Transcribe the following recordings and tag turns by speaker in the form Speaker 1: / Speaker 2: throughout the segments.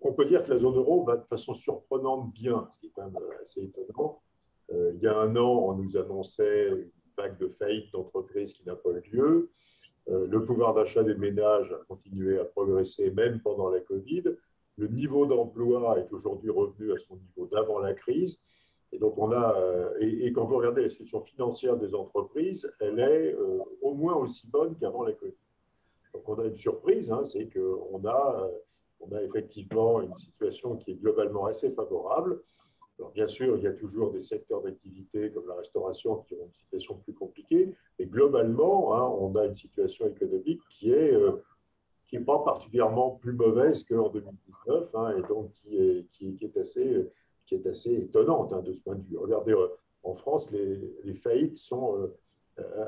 Speaker 1: On peut dire que la zone euro va de façon surprenante bien, ce qui est quand même assez étonnant. Il y a un an, on nous annonçait une vague de faillites d'entreprises qui n'a pas eu lieu. Le pouvoir d'achat des ménages a continué à progresser même pendant la Covid. Le niveau d'emploi est aujourd'hui revenu à son niveau d'avant la crise. Et donc, quand vous regardez la situation financière des entreprises, elle est au moins aussi bonne qu'avant la Covid. Donc, on a une surprise, hein, c'est on a effectivement une situation qui est globalement assez favorable. Alors, bien sûr, il y a toujours des secteurs d'activité comme la restauration qui ont une situation plus compliquée, mais globalement, hein, on a une situation économique qui est pas particulièrement plus mauvaise qu'en 2019, hein, et donc qui est assez étonnante, hein, de ce point de vue. Regardez, en France, les faillites sont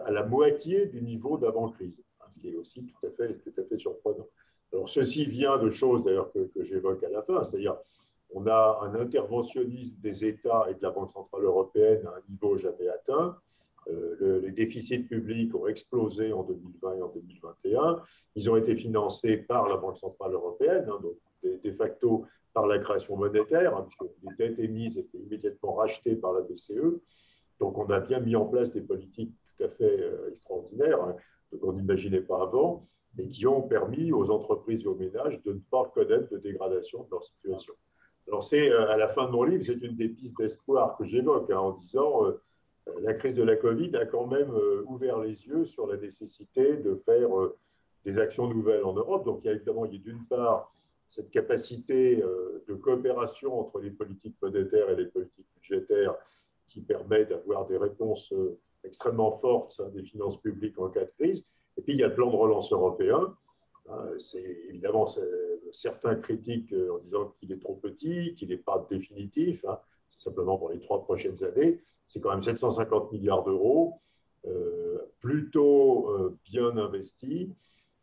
Speaker 1: à la moitié du niveau d'avant-crise, hein, ce qui est aussi tout à fait surprenant. Alors, ceci vient de choses d'ailleurs que j'évoque à la fin, c'est-à-dire on a un interventionnisme des États et de la Banque centrale européenne à un niveau jamais atteint. Les déficits publics ont explosé en 2020 et en 2021. Ils ont été financés par la Banque centrale européenne, hein, donc de facto par la création monétaire, hein, puisque les dettes émises étaient immédiatement rachetées par la BCE. Donc on a bien mis en place des politiques tout à fait extraordinaires, hein, qu'on n'imaginait pas avant, mais qui ont permis aux entreprises et aux ménages de ne pas connaître de dégradation de leur situation. Alors c'est à la fin de mon livre, c'est une des pistes d'espoir que j'évoque, hein, en disant la crise de la Covid a quand même ouvert les yeux sur la nécessité de faire des actions nouvelles en Europe. Donc, il y a d'une part cette capacité de coopération entre les politiques monétaires et les politiques budgétaires qui permet d'avoir des réponses extrêmement fortes, hein, des finances publiques en cas de crise. Et puis, il y a le plan de relance européen. C'est évidemment certains critiquent en disant qu'il est trop petit, qu'il n'est pas définitif, hein, c'est simplement pour les 3 prochaines années. C'est quand même 750 milliards d'euros, plutôt bien investis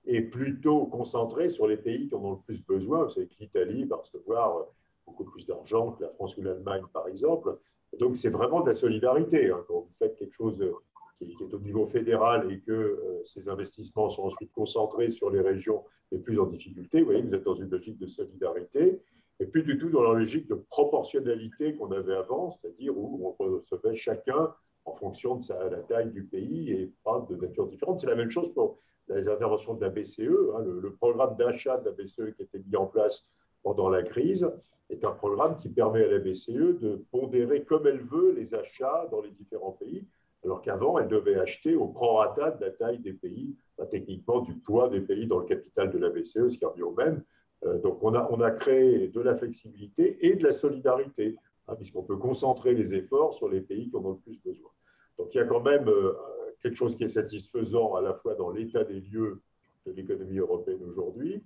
Speaker 1: et plutôt concentrés sur les pays qui en ont le plus besoin. Vous savez que l'Italie va recevoir beaucoup plus d'argent que la France ou l'Allemagne, par exemple. Et donc, c'est vraiment de la solidarité, hein, quand vous faites quelque chose qui est au niveau fédéral et que ces investissements sont ensuite concentrés sur les régions les plus en difficulté. Vous voyez, vous êtes dans une logique de solidarité et plus du tout dans la logique de proportionnalité qu'on avait avant, c'est-à-dire où on recevait chacun en fonction de la taille du pays et pas de nature différente. C'est la même chose pour les interventions de la BCE. Hein, le programme d'achat de la BCE qui a été mis en place pendant la crise est un programme qui permet à la BCE de pondérer comme elle veut les achats dans les différents pays, alors qu'avant, elle devait acheter au prorata de la taille des pays, techniquement du poids des pays dans le capital de la BCE, ce qui revient au même. Donc, on a créé de la flexibilité et de la solidarité, hein, puisqu'on peut concentrer les efforts sur les pays qui en ont le plus besoin. Donc, il y a quand même quelque chose qui est satisfaisant à la fois dans l'état des lieux de l'économie européenne aujourd'hui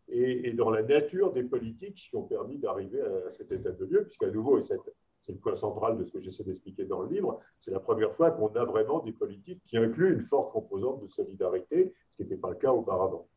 Speaker 1: et dans la nature des politiques qui ont permis d'arriver à cet état de lieu, puisqu'à nouveau, et c'est le point central de ce que j'essaie d'expliquer dans le livre, c'est la première fois qu'on a vraiment des politiques qui incluent une forte composante de solidarité, ce qui n'était pas le cas auparavant.